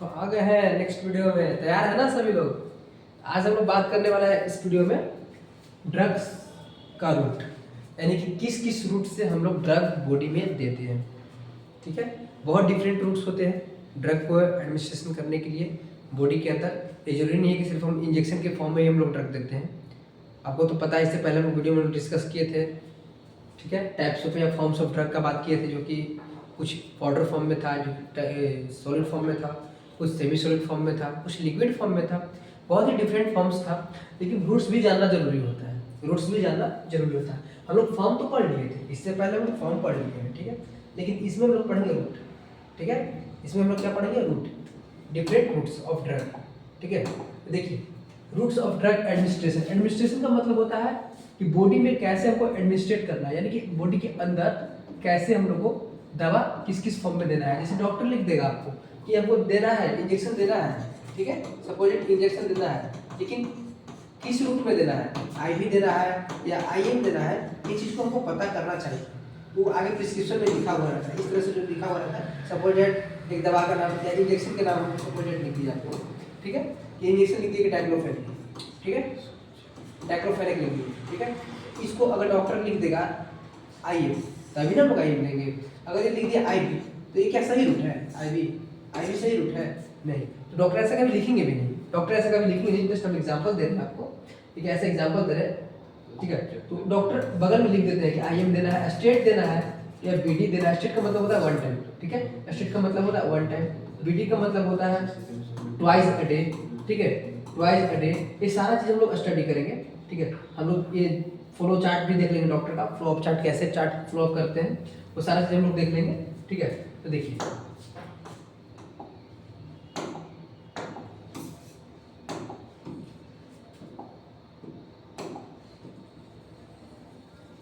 तो आ गए हैं नेक्स्ट वीडियो में। तैयार है ना सभी लोग? आज हम लोग बात करने वाला है इस वीडियो में ड्रग्स का रूट, यानी कि किस किस रूट से हम लोग ड्रग बॉडी में देते हैं। ठीक है, बहुत डिफरेंट रूट्स होते हैं ड्रग को एडमिनिस्ट्रेशन करने के लिए बॉडी के अंदर। ये जरूरी नहीं है कि सिर्फ हम इंजेक्शन के फॉर्म में ही हम लोग ड्रग देते हैं। आपको तो पता है, इससे पहले हम वीडियो में डिस्कस किए थे। ठीक है, टाइप्स ऑफ या फॉर्म्स ऑफ ड्रग का बात किए थे, जो कि कुछ पाउडर फॉर्म में था, जो सॉलिड फॉर्म में था, कुछ सेमी सॉलिड फॉर्म में था, कुछ लिक्विड फॉर्म में था। बहुत ही डिफरेंट फॉर्म्स था, लेकिन रूट्स भी जानना जरूरी होता है। रूट्स भी जानना जरूरी होता है। हम लोग फॉर्म तो पढ़ लिए थे, इससे पहले हम लोग फॉर्म पढ़ लिए हैं। ठीक है, लेकिन इसमें हम लोग पढ़ेंगे रूट। ठीक है, इसमें हम लोग क्या पढ़ेंगे? Route, different routes of drug. ठीक है, तो देखिए routes of drug administration. Administration का मतलब होता है कि बॉडी में कैसे हमको एडमिनिस्ट्रेट करना है, यानी कि बॉडी के अंदर कैसे हम लोग को दवा किस किस फॉर्म में देना है। जैसे डॉक्टर लिख देगा आपको कि हमको देना है, इंजेक्शन देना है। ठीक है, सपोज इंजेक्शन देना है, लेकिन किस रूट में देना है, आईवी देना है या आईएम देना है, ये चीज़ को हमको पता करना चाहिए। वो आगे प्रिस्क्रिप्शन में लिखा हुआ रहता है। इस तरह से जो लिखा हुआ रहता है, सपोज एक दवा का नाम या इंजेक्शन के नाम सपोज लिख दिया आपको। ठीक है, ये इंजेक्शन लिख दिया डाइक्लोफेनेक। ठीक है, डाइक्लोफेनेक लिख दिया। ठीक है, इसको अगर डॉक्टर लिख देगा आईएम, तभी ना लोग आईएम देंगे। अगर ये लिख दिया आईवी, तो ये क्या सही रूट है? आईवी सही रूट है? नहीं, तो डॉक्टर ऐसा कभी लिखेंगे भी नहीं। डॉक्टर ऐसा कभी लिखेंगे नहीं। जस्ट हम एग्जांपल दे रहे हैं आपको, ठीक है, ऐसा एग्जांपल दे रहे हैं। ठीक है, तो डॉक्टर बगल में लिख देते हैं कि आईएम देना है, स्टेट देना है या बीडी देना है। स्टेट का मतलब होता है वन टाइम। ठीक है, स्टेट का मतलब होता है वन टाइम, बीडी का मतलब होता है ट्वाइस अ डे। ठीक है, ट्वाइस अ डे। ये सारा चीज़ हम लोग स्टडी करेंगे। ठीक है, हम लोग ये फ्लो चार्ट भी देख लेंगे, डॉक्टर का फ्लो अप चार्ट, कैसे चार्ट फ्लो अप करते हैं, वो सारा चीज़ हम लोग देख लेंगे। ठीक है, तो देखिए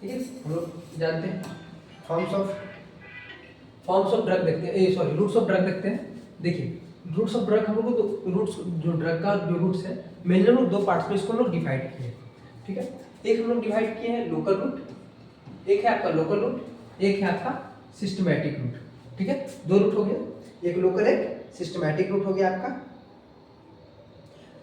ठीक है, हम लोग जानते हैं फॉर्म्स ऑफ ड्रग देखते हैं, सॉरी रूट्स ऑफ ड्रग देखते हैं। देखिए रूट्स ऑफ ड्रग हम लोग को, तो रूट्स जो ड्रग का जो रूट्स है मेनली हम लोग दो पार्ट्स में इसको हम लोग डिवाइड किए हैं। ठीक है, एक हम लोग डिवाइड किए हैं लोकल रूट, एक है आपका लोकल रूट, एक है आपका सिस्टमैटिक रूट। ठीक है, दो रूट हो गया, एक लोकल एक सिस्टमैटिक रूट हो गया आपका।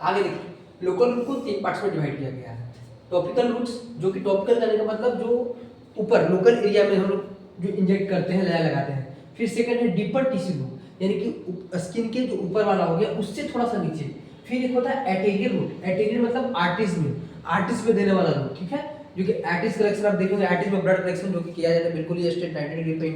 आगे देखिए लोकल रूट को तीन पार्ट्स में डिवाइड किया गया है। टॉपिकल रूट्स, जो कि टॉपिकल करने का मतलब जो ऊपर लोकल एरिया में हम लोग जो इंजेक्ट करते हैं, लगा लगाते हैं। फिर सेकंड है डीपर टिश्यू रूट, यानी कि स्किन के जो ऊपर वाला हो गया उससे थोड़ा सा नीचे। फिर एक होता है एटेरियल रूट। एटेरियल मतलब आर्टिस्ट में देने वाला रूट। ठीक है, जो कि आर्टिस्ट कलेक्शन आप देखोगे, आर्टिस्ट में ब्लड कलेक्शन जो कि किया जाता है, बिल्कुल ये स्ट्रेट 90 डिग्री पे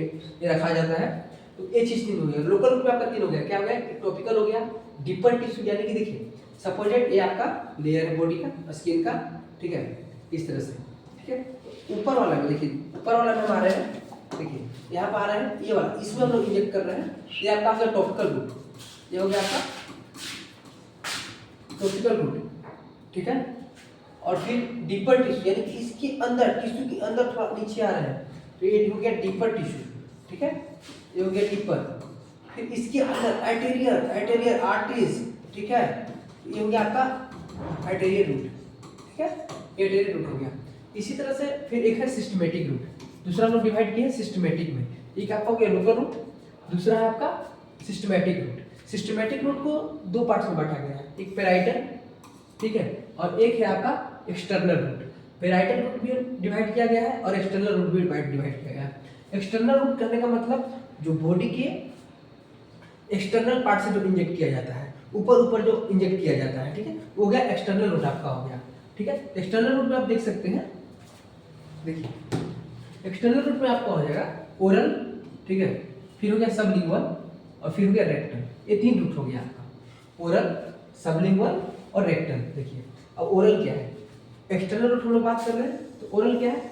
ये रखा जाता है। तो ये चीज तीन हो गया। लोकल रूट में आपका तीन हो गया। क्या हो गया? टॉपिकल हो गया, डीपर टिश्यू, यानी कि देखिए सपोजेट ये आपका लेयर है बॉडी का, स्किन का। ठीक है, इस तरह से। ठीक है, ऊपर वाला में देखिए, ऊपर वाला में हम आ रहे हैं, देखिए यहाँ पर आ रहे हैं ये वाला, इसमें हम लोग इंजेक्ट कर रहे हैं। ये आपका हो गया टॉपिकल रूट, ये हो गया आपका टॉपिकल रूट। ठीक है, और फिर डीपर टिश्यू, यानी कि इसके अंदर, टिश्यू के अंदर थोड़ा नीचे आ रहे हैं, तो ये हो गया डीपर टिश्यू। ठीक है, ये हो गया डीपर। फिर इसके अंदर एटेरियर आर्टिस्ट। ठीक है, ये हो गया आपका एटेरियर रूट। ठीक है, एटेरियर रूट हो गया। इसी तरह से फिर एक है सिस्टमेटिक रूट, दूसरा हम लोग डिवाइड किए हैं सिस्टमेटिक में। एक आपका हो गया लोकल रूट, दूसरा है आपका सिस्टमेटिक रूट। सिस्टमेटिक रूट को दो पार्ट्स में बांटा गया है, एक पेराइटल, ठीक है, और एक है आपका एक्सटर्नल रूट। पेराइटल रूट भी डिवाइड किया गया है और एक्सटर्नल रूट भी डिवाइड किया गया है। एक्सटर्नल रूट करने का मतलब जो बॉडी के एक्सटर्नल पार्ट से जो इंजेक्ट किया जाता है, ऊपर जो इंजेक्ट किया जाता है। ठीक है, वो हो गया एक्सटर्नल रूट आपका हो गया। ठीक है, एक्सटर्नल रूट में आप देख सकते हैं, देखिए एक्सटर्नल रूट में आपका हो जाएगा ओरल, ठीक है, फिर हो गया सबलिंगुअल और फिर हो गया रेक्टल। ये तीन रूट हो गया आपका, ओरल, सबलिंगुअल और रेक्टल। देखिए अब ओरल क्या है, एक्सटर्नल रूट हम लोग बात कर रहे हैं, तो ओरल क्या है?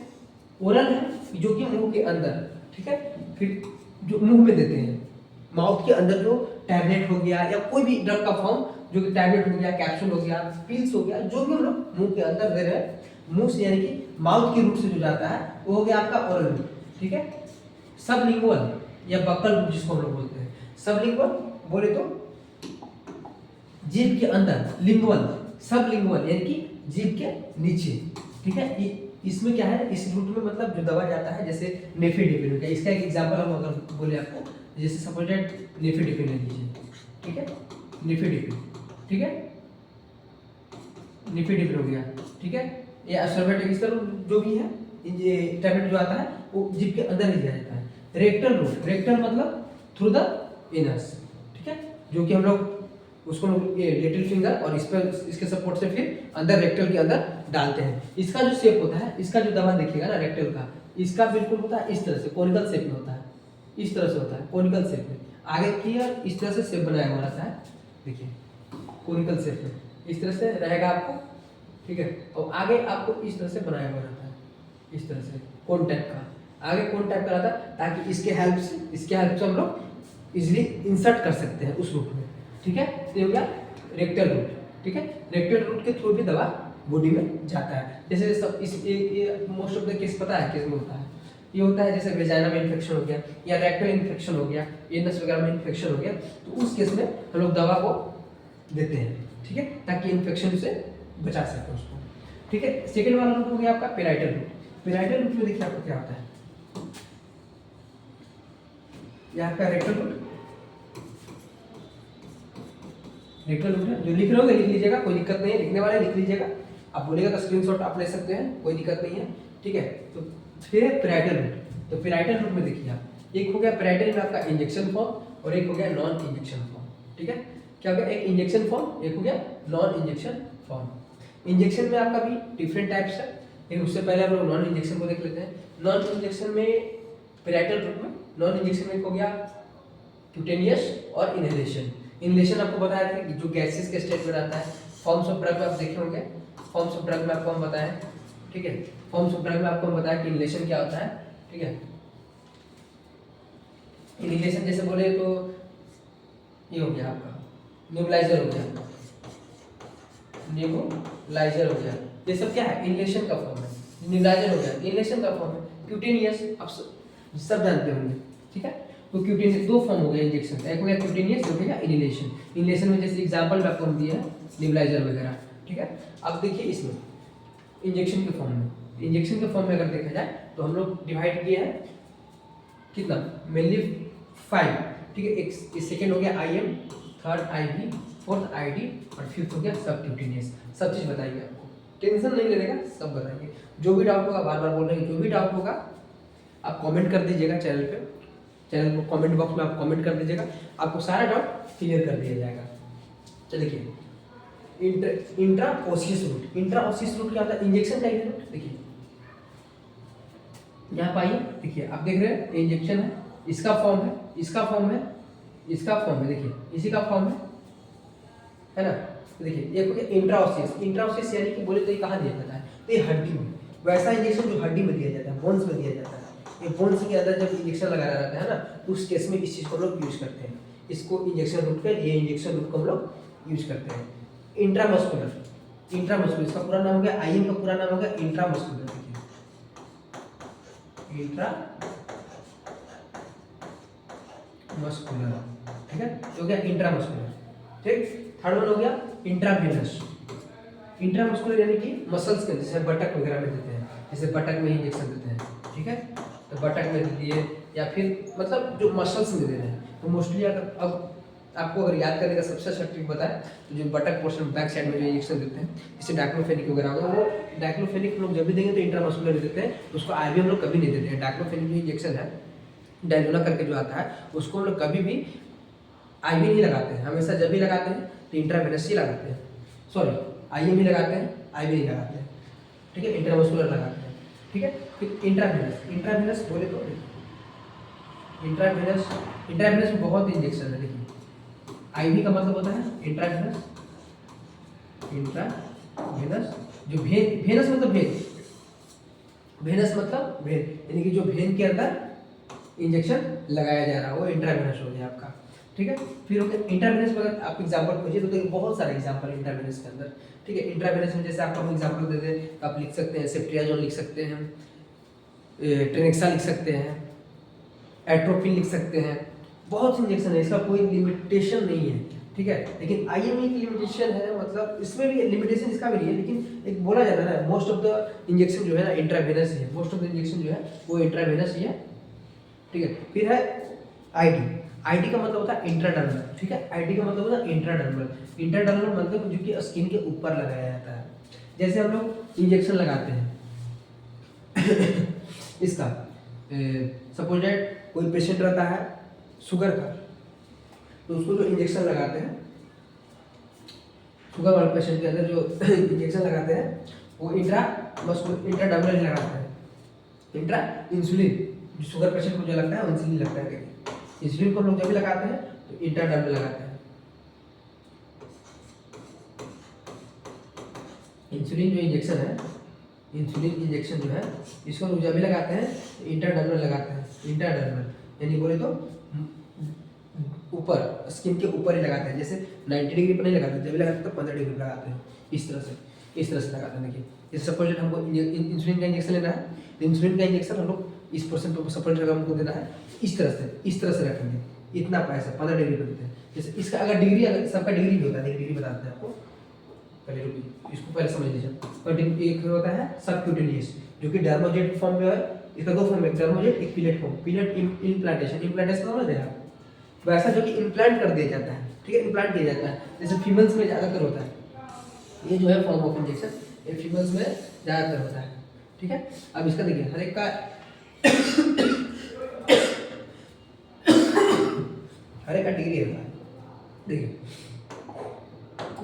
ओरल है जो कि मुंह के अंदर। ठीक है, फिर जो मुंह में देते हैं, माउथ के अंदर जो टैबलेट हो गया या कोई भी ड्रग का फॉर्म, जो कि टैबलेट हो गया, कैप्सूल हो गया, पिल्स हो गया, जो भी हम लोग मुंह के अंदर दे रहे हैं, मुंह से यानी कि माउथ के रूट से जो जाता है, वो हो गया आपका ओरल रूट। ठीक है, सबलिंगुअल या बक्कल रूट जिसको हम लोग बोलते हैं। सबलिंगुअल बोले तो जीभ के अंदर, लिंगुअल, सबलिंगुअल यानी कि जीभ के नीचे। ठीक है, इसमें क्या है, इस रूट में मतलब जो दवा जाता है, जैसे नेफिडिपिन हो गया। इसका एक एग्जांपल हम अगर बोले आपको, जैसे सपोजेट नेफिडिपिन ले लीजिए। ठीक है, निफिडिपिन, ठीक है, निफिडिपिन हो गया, ठीक है। ये असर्बेटिक जो भी है ये टैबलेट जो आता है वो जीभ के अंदर ही दिया जाता है। रेक्टल रूट, रेक्टल मतलब थ्रू द एनस, ठीक है, जो कि हम लोग उसको ये लिटिल फिंगर और इस पर इसके सपोर्ट से फिर अंदर रेक्टल के अंदर डालते हैं। इसका जो शेप होता है, इसका जो दवा देखिएगा ना रेक्टल का, इसका बिल्कुल होता है इस तरह से, कोनिकल शेप में होता है, इस तरह से होता है कोनिकल शेप में। आगे क्लियर इस तरह से शेप बनाया हुआ रहता है, देखिए कोनिकल शेप में इस तरह से रहेगा आपको, ठीक है। और आगे आपको इस तरह से बनाया हुआ रहता है, इस तरह से कोन टाइप का, आगे कोन टाइप का रहता है, ताकि इसके हेल्प से हम लोग इजीली इंसर्ट कर सकते हैं उस रूट में, ठीक है। तो ये हो गया रेक्टल रूट, ठीक है। रेक्टल रूट के थ्रू भी दवा बॉडी में जाता है। जैसे सब इस ये मोस्ट ऑफ द केस पता है किस में होता है, ये होता है जैसे वेजाइना में इन्फेक्शन हो गया या रेक्टल इन्फेक्शन हो गया, एनस वगैरह में इन्फेक्शन हो गया, तो उस केस में हम लोग दवा को देते हैं, ठीक है, ताकि इन्फेक्शन से बचा सके उसको, ठीक है। सेकंड वाला रूट हो गया आपका पेराइटल रूट। पेराइटल रूट में देखिए आपको क्या होता है, ये आपका रेक्टल रूट, रेक्टल रूट है। जो लिख रहे होंगे लिख लीजिएगा, कोई दिक्कत नहीं है, लिखने वाले लिख लीजिएगा, आप बोलेगा तो स्क्रीनशॉट आप ले सकते हैं, कोई दिक्कत नहीं है, ठीक है। तो फिर है पेराइटल रूट। तो पेराइटल रूट में देखिए आप, एक हो गया पेराइटल में आपका इंजेक्शन फॉर्म और एक हो गया नॉन इंजेक्शन फॉर्म, ठीक है। क्या हो गया, एक इंजेक्शन फॉर्म, एक हो गया नॉन इंजेक्शन फॉर्म। इंजेक्शन में आपका भी डिफरेंट टाइप्स है, लेकिन उससे पहले हम लोग नॉन इंजेक्शन को देख लेते हैं। नॉन इंजेक्शन में पेराइटल रूट में नॉन इंजेक्शन में हो गया क्यूटेनियस और इनहेलेशन। इनहेलेशन आपको बताया था कि जो गैसेस के स्टेट में रहता है, फॉर्म्स ऑफ ड्रग में आप देखे होंगे, फॉर्म्स ऑफ ड्रग में आपको हम बताएं, ठीक है। फॉर्म्स ऑफ ड्रग में आपको हम बताया कि इनहेलेशन क्या होता है, ठीक है। इनहेलेशन जैसे बोले तो ये हो गया आपका नेबुलाइजर हो गया, नेबुलाइजर हो गया, ये सब क्या है, इनहेलेशन का फॉर्म है। नेबुलाइजर हो गया इनहेलेशन का फॉर्म है। क्यूटेनियस आप सब जानते होंगे, ठीक है। तो क्यूटेनियस दो फॉर्म हो गए इंजेक्शन का, एक हो गया क्यूटेनियस, एक हो गया इनहेलेशन। इनहेलेशन में जैसे एग्जांपल आपको हम दिए हैं नेबुलाइजर वगैरह, ठीक है। अब देखिए इसमें इंजेक्शन के फॉर्म में, इंजेक्शन के फॉर्म में अगर देखा जाए तो हम लोग डिवाइड किए हैं कितना, मेनली 5, ठीक है। एक सेकंड हो गया IM, third IV, fourth ID और फिफ्थ हो गया सबक्यूटेनियस। सब चीज बताएंगे आपको, टेंशन नहीं लेने का, सब बताएंगे। जो भी डाउट होगा, बार बार बोल रहे हैं, जो भी डाउट होगा आप कमेंट कर दीजिएगा चैनल पे, चैनल को कमेंट बॉक्स में आप कमेंट कर दीजिएगा, आपको सारा डाउट क्लियर कर दिया जाएगा। चलिए देखिए इंट्राओसियस रूट। इंट्राओसियस रूट क्या होता है, इंजेक्शन का रूट। देखिए यहाँ पाइए, देखिए आप देख रहे हैं इंजेक्शन है, इसका फॉर्म है, इसका फॉर्म है, इसका फॉर्म है, देखिए इसी का फॉर्म है ना। तो देखिए एक हो गया इंट्राओसियस। इंट्राओसियस यानी कि बोले तो ये कहाँ दिया जाता है, तो ये हड्डी में, वैसा इंजेक्शन जो हड्डी में दिया जाता है, बोन्स में दिया जाता है। ये बोन्स के अंदर जब इंजेक्शन लगाया रहता है ना, तो उस केस में इस चीज़ को हम लोग यूज करते हैं, इसको इंजेक्शन रूट पे, ये इंजेक्शन रूट को हम लोग यूज करते हैं। इंट्रामस्कुलर, इंट्रामस्कुलर इसका पूरा नाम हो गया, आईएम का पूरा नाम हो गया इंट्रामस्कुलर, देखिए इंट्रा मस्कुलर, ठीक है, हो गया इंट्रामस्कुलर, ठीक। थर्ड वन हो गया इंट्रावेनस। इंट्रामस्कुलर यानी कि मसल्स के, जैसे बटक वगैरह में देते हैं, जैसे बटक में इंजेक्शन देते हैं, ठीक है। तो बटक में दे दिए या फिर मतलब जो मसल्स में दे रहे हैं, तो मोस्टली अगर अब आपको अगर याद करने का सबसे अच्छा ट्रिक बताएं तो जो बटक पोर्शन बैक साइड में जो इंजेक्शन देते हैं, जैसे डाइक्लोफेनिक वगैरह होगा, वो डाइक्लोफेनिक हम लोग जब भी देंगे तो इंट्रामस्कुलर देते हैं, उसको आईवी हम लोग कभी नहीं देते हैं। डाइक्लोफेनिक जो इंजेक्शन है, डायलोना करके जो आता है, उसको हम लोग कभी भी आईवी नहीं लगाते हैं, हमेशा जब भी लगाते हैं तो इंट्रावेनस ही लगाते हैं, सॉरी आईएम ही लगाते हैं, आईवी नहीं लगाते हैं, ठीक है। इंट्रामस्कुलर लगाते हैं, ठीक है। फिर इंट्रावेनस, इंट्रावेनस बोले तो इंट्रावेनस, इंट्रावेनस में बहुत इंजेक्शन है। देखिए आईवी का मतलब होता है इंट्रावेनस, इंट्रावेनस जो भेन, वेनस मतलब भेन, वेनस मतलब भेन, यानी कि जो भेन के अंदर इंजेक्शन लगाया जा रहा है वो इंट्रावेनस हो गया आपका, ठीक है। फिर इंट्रावेनस में अगर आप एग्जांपल खोजिए तो देखिए बहुत सारे एग्जांपल इंट्रावेनस के अंदर, ठीक है। इंट्रावेनस में जैसे आपको हम एग्जांपल दे दें तो आप लिख सकते हैं सेफ्ट्रियाजोन लिख सकते हैं, ट्रेनेक्सा लिख सकते हैं, एट्रोपिन लिख सकते हैं, बहुत से इंजेक्शन है, इसका कोई लिमिटेशन नहीं है, ठीक है। लेकिन आईएम की लिमिटेशन है, मतलब इसमें भी लिमिटेशन इसका भी नहीं है, लेकिन एक बोला जाता है ना मोस्ट ऑफ द इंजेक्शन जो है ना इंट्रावेनस ही है, मोस्ट ऑफ द इंजेक्शन जो है वो इंट्रावेनस ही है, ठीक है। फिर है आईडी। आईटी का मतलब होता है इंट्राडर्मल, ठीक है। आईटी का मतलब होता है इंट्राडर्मल। इंट्राडर्मल मतलब जो कि स्किन के ऊपर लगाया जाता है। जैसे हम लोग इंजेक्शन लगाते हैं इसका, सपोज दैट कोई पेशेंट रहता है शुगर का, तो उसको जो इंजेक्शन लगाते हैं, शुगर वाले पेशेंट के अंदर जो इंजेक्शन लगाते हैं वो इंट्राडर्मल लगाते हैं। इंट्रा इंसुलिन, जो शुगर पेशेंट को जो लगता है इंसुलिन लगता है, इंसुलिन को हम लोग जब भी लगाते हैं तो इंट्राडर्मल लगाते हैं। इंसुलिन जो इंजेक्शन है, इंसुलिन इंजेक्शन जो है इसको हम जब भी लगाते हैं तो इंट्राडर्मल लगाते हैं। इंट्राडर्मल यानी बोले तो ऊपर, स्किन के ऊपर ही लगाते हैं। जैसे 90 डिग्री पर नहीं लगाते, जब भी लगाते हैं तो 15 डिग्री पर लगाते हैं। इस तरह से लगाते हैं। देखिए जैसे सपोज हमको इंसुलिन का इंजेक्शन लेना है, तो इंसुलिन का इंजेक्शन हम लोग इस पोर्शन पर सपोज अगर हमको देना है, इस तरह से रखेंगे, इतना पैसा 15 डिग्री पर देते हैं। जैसे इसका अगर डिग्री, अगर सबका डिग्री भी होता है, डिग्री बताते हैं आपको, पहले रुकिए इसको पहले समझ लीजिए। और एक होता है सबक्यूटेनियस, जो कि डर्मोजेट फॉर्म में है। इसका दो फॉर्म है, डर्मोजेट, एक pellet form. Pellet implantation, implantation समझ रहे हैं आप, वैसा जो कि इम्प्लांट कर दिया जाता है, ठीक है, इम्प्लांट किया जाता है। जैसे फीमेल्स में ज़्यादातर होता है ये जो है फॉर्म ऑफ इंजेक्शन, ये फीमेल्स में ज़्यादातर होता है, ठीक है। अब इसका देखिए हर एक का डिग्री होता है। देखिए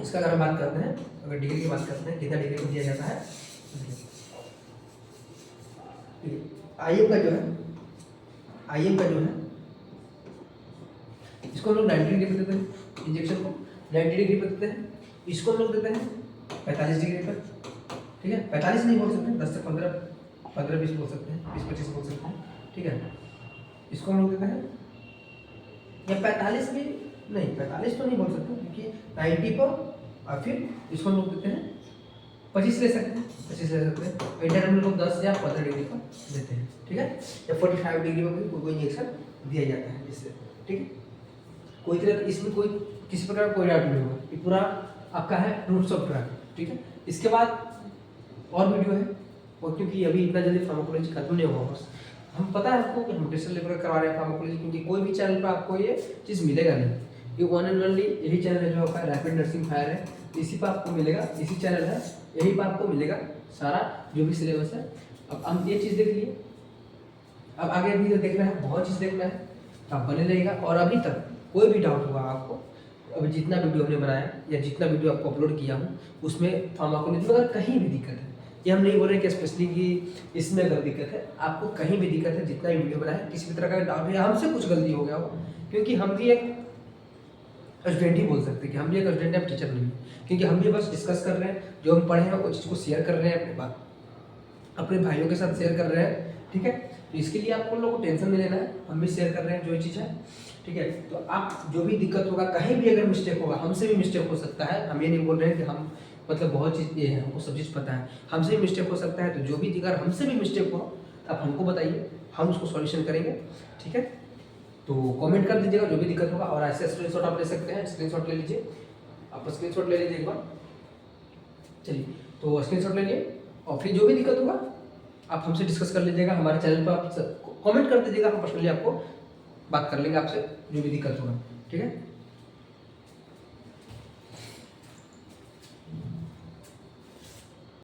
इसका अगर हम बात करते हैं, अगर डिग्री की बात करते हैं, कितना डिग्री को दिया जाता है, आईएम का जो है इसको हम लोग 90 डिग्री पर देते हैं, इंजेक्शन को 90 डिग्री पर देते हैं। इसको हम लोग देते हैं 45 डिग्री पर, ठीक है। 45 नहीं बोल सकते, 10 से 15-20 बोल सकते हैं, 20-25 बोल सकते हैं, ठीक है। इसको हम लोग देते हैं, या 45 भी नहीं, 45 तो नहीं बोल सकते क्योंकि 90 पर, और फिर इसको हम लोग देते हैं 25 ले सकते हैं, 25 ले सकते हैं। इंटर हम लोग 10 या 15 डिग्री पर देते हैं, ठीक है। या 45 डिग्री पर भी कोई इंजेक्शन दिया जाता है इससे, ठीक है। कोई तरह इसमें कोई किसी प्रकार कोई डाउट नहीं होगा, ये पूरा आपका है रूट्स ऑफ ड्रग, ठीक है। इसके बाद और वीडियो है, और क्योंकि अभी इतना जल्दी फार्माकोलॉजी खत्म नहीं होगा, बस हम पता है आपको कि हम टेस्ट लेकर करवा रहे हैं फार्माकोलॉजी, क्योंकि कोई भी चैनल पर आपको ये चीज़ मिलेगा नहीं। ये वन एंड ओनली यही चैनल है जो आपका रैपिड नर्सिंग फायर है, इसी पर आपको मिलेगा, इसी चैनल है, यही पर आपको मिलेगा सारा जो भी सिलेबस है। अब हम ये चीज़ देख लिए, अब आगे भी देखना है, बहुत चीज़ देखना है, आप बने रहेगा। और अभी तक कोई भी डाउट हुआ आपको, अभी जितना वीडियो हमने बनाया या जितना वीडियो आपको अपलोड किया हूँ उसमें फार्माकोलॉजी में अगर कहीं भी दिक्कत है, ये हम नहीं बोल रहे कि स्पेशली कि इसमें अगर दिक्कत है, आपको कहीं भी दिक्कत है, जितना भी वीडियो बनाया किसी भी तरह का डाउट है, हमसे कुछ गलती हो गया हो, क्योंकि हम भी एक स्टूडेंट ही बोल सकते हैं कि हम भी एक स्टूडेंट है, टीचर नहीं, क्योंकि हम भी बस डिस्कस कर रहे हैं, जो हम पढ़े हैं वो चीज़ को शेयर कर रहे हैं, अपने बात अपने भाइयों के साथ शेयर कर रहे हैं, ठीक है। तो इसके लिए आपको लोगों को टेंशन नहीं लेना है, हम भी शेयर कर रहे हैं जो चीज़ है, ठीक है। तो आप जो भी दिक्कत होगा, कहीं भी अगर मिस्टेक होगा, हमसे भी मिस्टेक हो सकता है, हम ये नहीं बोल रहे हैं कि हम मतलब बहुत चीज़ ये है, हमको सब चीज़ पता है, हमसे भी मिस्टेक हो सकता है। तो जो भी अगर हमसे भी मिस्टेक हो आप हमको बताइए, हम उसको सॉल्यूशन करेंगे, ठीक है। तो कमेंट कर दीजिएगा जो भी दिक्कत होगा, और ऐसे स्क्रीनशॉट आप ले सकते हैं, स्क्रीनशॉट ले लीजिए, आप स्क्रीनशॉट ले लीजिए एक बार, चलिए। तो स्क्रीनशॉट ले लिए, और फिर जो भी दिक्कत होगा आप हमसे डिस्कस कर लीजिएगा, हमारे चैनल पर आप कमेंट कर दीजिएगा, हम पर्सनली आपको बात कर लेंगे आपसे जो भी दिक्कत होगा, ठीक है।